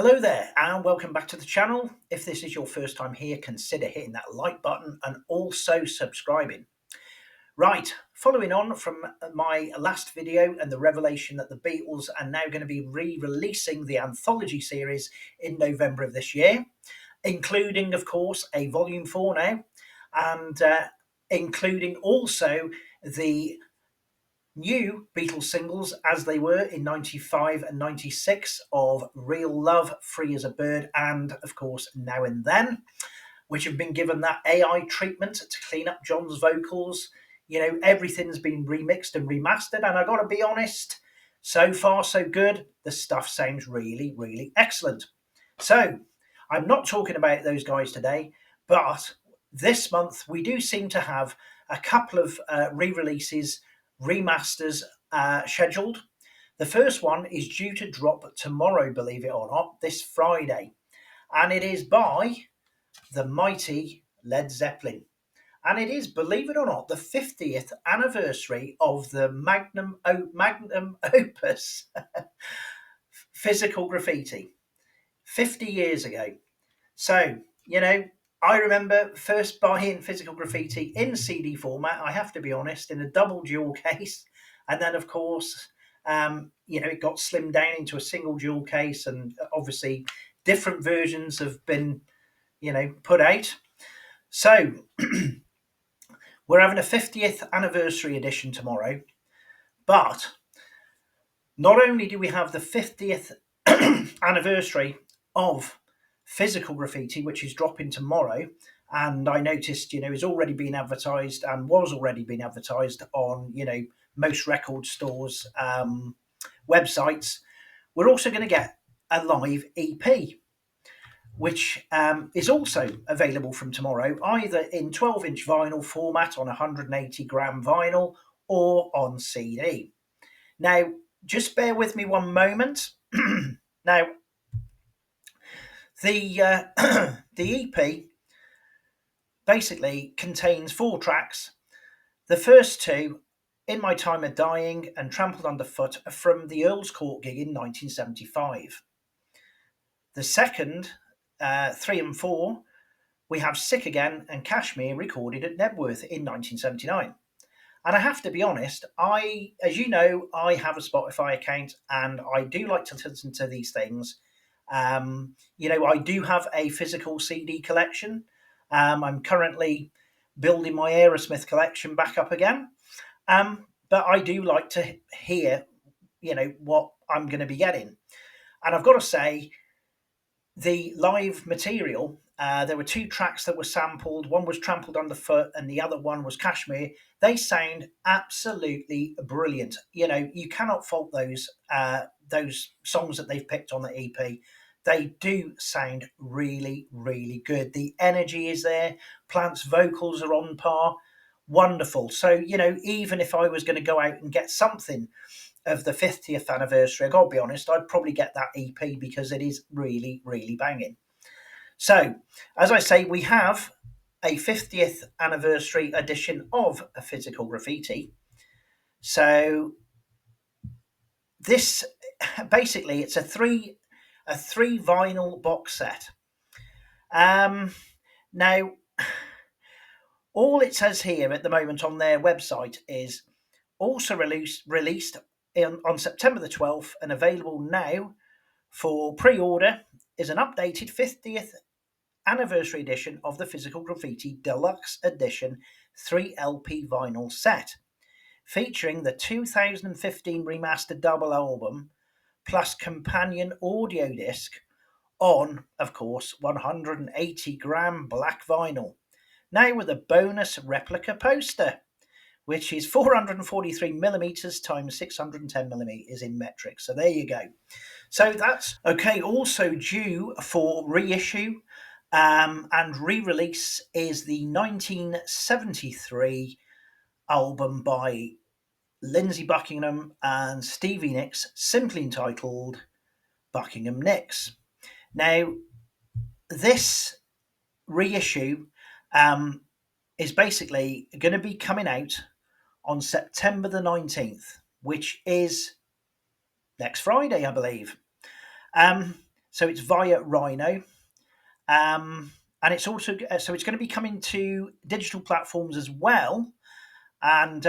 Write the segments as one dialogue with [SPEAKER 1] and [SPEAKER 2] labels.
[SPEAKER 1] Hello there, and welcome back to the channel. If this is your first time here, consider hitting that like button and also subscribing. Right, following on from my last video and the revelation that the Beatles are now going to be re-releasing the anthology series in November of this year, including, of course, a volume 4 now, and including also the new Beatles singles as they were in 95 and 96 of Real Love, Free as a Bird, and of course Now and Then, which have been given that AI treatment to clean up John's vocals. Everything's been remixed and remastered, and I gotta be honest, so far so good. The stuff sounds really, really excellent. So I'm not talking about those guys today, but this month we do seem to have a couple of re-releases, remasters scheduled. The first one is due to drop tomorrow, believe it or not, this Friday, and it is by the mighty Led Zeppelin. And it is, believe it or not, the 50th anniversary of the magnum opus Physical Graffiti, 50 years ago. So, I remember first buying Physical Graffiti in CD format, I have to be honest, in a double jewel case. And then, of course, it got slimmed down into a single jewel case, and obviously different versions have been, put out. So we're having a 50th anniversary edition tomorrow, but not only do we have the 50th anniversary of Physical Graffiti, which is dropping tomorrow, and I noticed, is already being advertised and was already being advertised on, most record stores' websites. We're also going to get a live EP, which is also available from tomorrow, either in 12-inch vinyl format on 180-gram vinyl or on CD. Now, just bear with me one moment. Now, the EP basically contains 4 tracks. The first 2, In My Time of Dying and Trampled Underfoot, are from the Earl's Court gig in 1975. The second, 3 and 4, we have Sick Again and Kashmir, recorded at Nebworth in 1979. And I have to be honest, as you know, I have a Spotify account and I do like to listen to these things. I do have a physical CD collection. I'm currently building my Aerosmith collection back up again. But I do like to hear, what I'm going to be getting. And I've got to say, the live material, there were 2 tracks that were sampled. One was Trampled Underfoot and the other one was Kashmir. They sound absolutely brilliant. You cannot fault those songs that they've picked on the EP. They do sound really, really good. The energy is there. Plant's vocals are on par. Wonderful. So, even if I was going to go out and get something of the 50th anniversary, I gotta be honest, I'd probably get that EP because it is really, really banging. So, as I say, we have a 50th anniversary edition of a Physical Graffiti. So, this basically, it's a three vinyl box set. Now, all it says here at the moment on their website is also released on September the 12th and available now for pre-order is an updated 50th anniversary edition of the Physical Graffiti Deluxe Edition 3LP vinyl set, featuring the 2015 remastered double album plus companion audio disc on, of course, 180-gram black vinyl, now with a bonus replica poster, which is 443 millimeters times 610 millimeters in metric. So there you go. So that's okay. Also due for reissue and re-release is the 1973 album by Lindsey Buckingham and Stevie Nicks, simply entitled Buckingham Nicks. Now, this reissue is basically going to be coming out on September the 19th, which is next Friday, I believe. So it's via Rhino. And it's also so it's going to be coming to digital platforms as well. And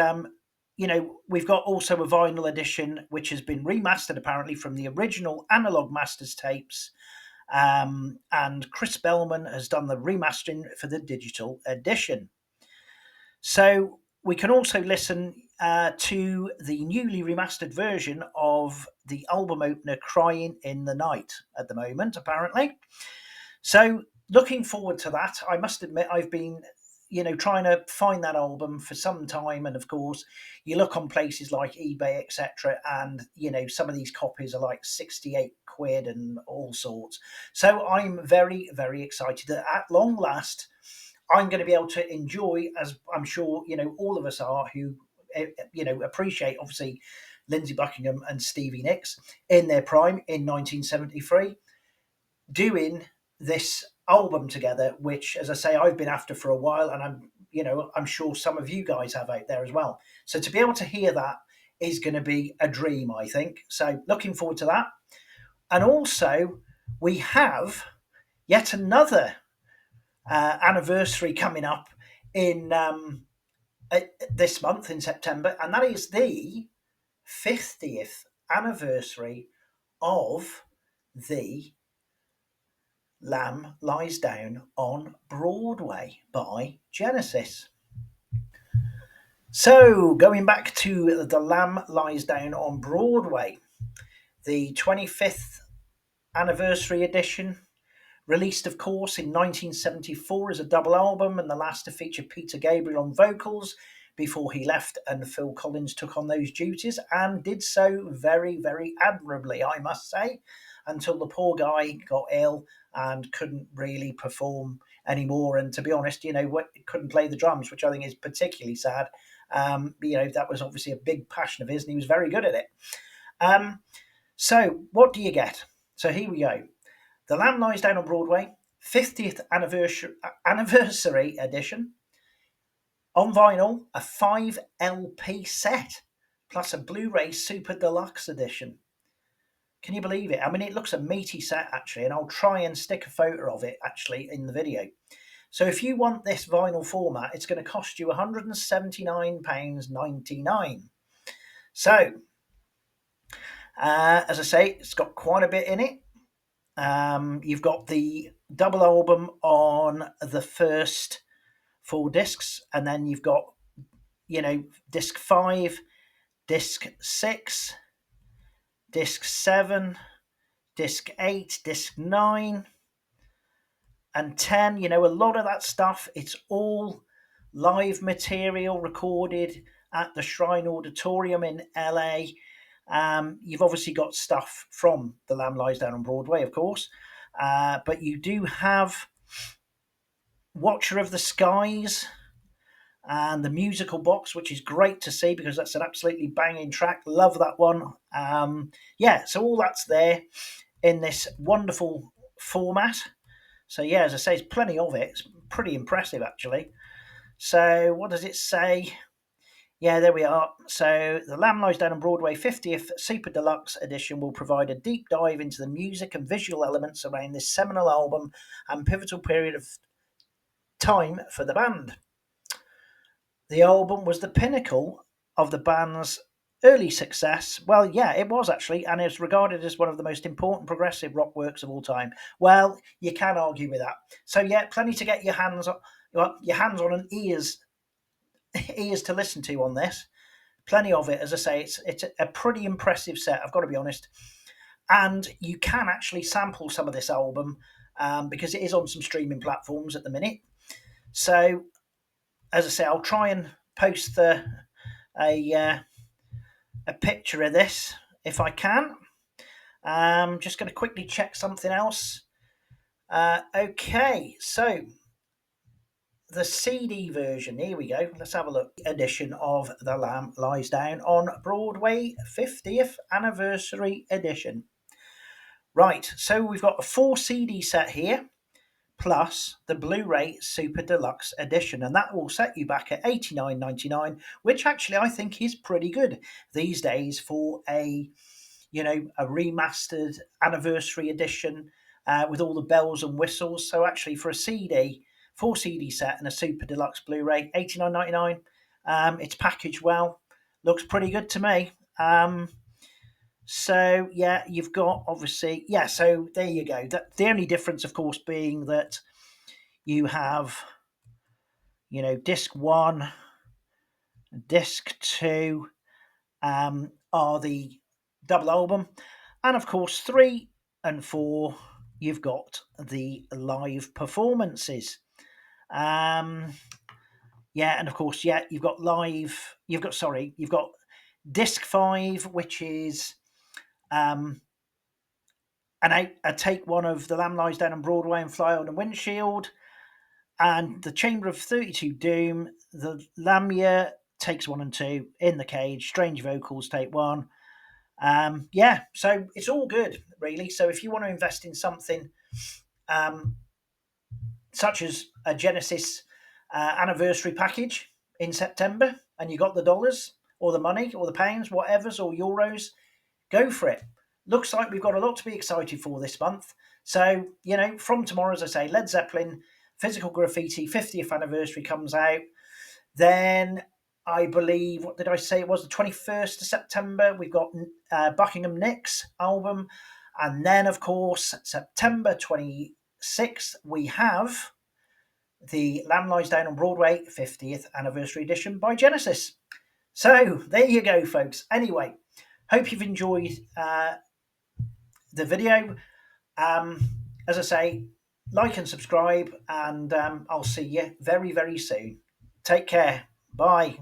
[SPEAKER 1] we've got also a vinyl edition which has been remastered apparently from the original analog masters tapes. And Chris Bellman has done the remastering for the digital edition. So we can also listen to the newly remastered version of the album opener Crying in the Night at the moment, apparently. So looking forward to that. I must admit, I've been, trying to find that album for some time. And of course, you look on places like eBay, etc. And, some of these copies are like 68 quid and all sorts. So I'm very, very excited that at long last, I'm going to be able to enjoy, as I'm sure, all of us are who, appreciate obviously Lindsey Buckingham and Stevie Nicks in their prime in 1973, doing this album together, which, as I say, I've been after for a while, and I'm sure some of you guys have out there as well. So to be able to hear that is going to be a dream, I think. So looking forward to that. And also, we have yet another anniversary coming up in this month in September, and that is the 50th anniversary of the Lamb Lies Down on Broadway by Genesis. So, going back to The Lamb Lies Down on Broadway, the 25th anniversary edition, released, of course, in 1974 as a double album, and the last to feature Peter Gabriel on vocals before he left and Phil Collins took on those duties, and did so very, very admirably, I must say, until the poor guy got ill and couldn't really perform anymore. And to be honest, couldn't play the drums, which I think is particularly sad. That was obviously a big passion of his, and he was very good at it. So what do you get? So here we go. The Lamb Lies Down on Broadway, 50th anniversary edition. On vinyl, a 5 LP set, plus a Blu-ray Super Deluxe edition. Can you believe it? I mean, it looks a meaty set, actually, and I'll try and stick a photo of it, actually, in the video. So if you want this vinyl format, it's going to cost you £179.99. So, as I say, it's got quite a bit in it. You've got the double album on the first 4 discs, and then you've got, disc 5, disc 6, disc 7, disc 8, disc 9, and 10. A lot of that stuff, it's all live material recorded at the Shrine Auditorium in LA. You've obviously got stuff from The Lamb Lies Down on Broadway, of course, but you do have Watcher of the Skies and the musical box, which is great to see because that's an absolutely banging track. Love that one. So all that's there in this wonderful format. So yeah, as I say, it's plenty of it. It's pretty impressive, actually. So what does it say? Yeah, there we are. So The Lamb Lies Down on Broadway 50th Super Deluxe Edition will provide a deep dive into the music and visual elements around this seminal album and pivotal period of time for the band. The album was the pinnacle of the band's early success. Well, yeah, it was actually, and is regarded as one of the most important progressive rock works of all time. Well, you can argue with that. So yeah, plenty to get your hands on and ears to listen to on this. Plenty of it, as I say. It's a pretty impressive set, I've got to be honest. And you can actually sample some of this album because it is on some streaming platforms at the minute. So, as I say, I'll try and post a picture of this if I can. Just going to quickly check something else. Okay, so the CD version, here we go. Let's have a look. Edition of The Lamb Lies Down on Broadway, 50th Anniversary Edition. Right, so we've got a 4 CD set here, plus the Blu-ray Super Deluxe Edition, and that will set you back at $89.99, which actually I think is pretty good these days for a a remastered anniversary edition with all the bells and whistles. So actually, for a CD, 4 CD set and a super deluxe Blu-ray, 89.99. It's packaged well, looks pretty good to me. So yeah, you've got obviously So there you go. The only difference, of course, being that you have disc one, disc two are the double album, and of course 3 and 4 you've got the live performances. And of course, you've got live. You've got disc 5, which is a take one of The Lamb Lies Down on Broadway and Fly on the Windshield, and the Chamber of 32 Doom. The Lamia takes 1 and 2, In the Cage, Strange Vocals take 1. So it's all good, really. So if you want to invest in something such as a Genesis anniversary package in September, and you got the dollars or the money or the pounds, whatever's, or euros, go for it. Looks like we've got a lot to be excited for this month. So, from tomorrow, as I say, Led Zeppelin, Physical Graffiti, 50th anniversary comes out. Then I believe, what did I say? It was the 21st of September. We've got Buckingham Nicks album. And then, of course, September 26th, we have the Lamb Lies Down on Broadway 50th anniversary edition by Genesis. So there you go, folks. Anyway, hope you've enjoyed the video. As I say, like and subscribe, and I'll see you very, very soon. Take care. Bye.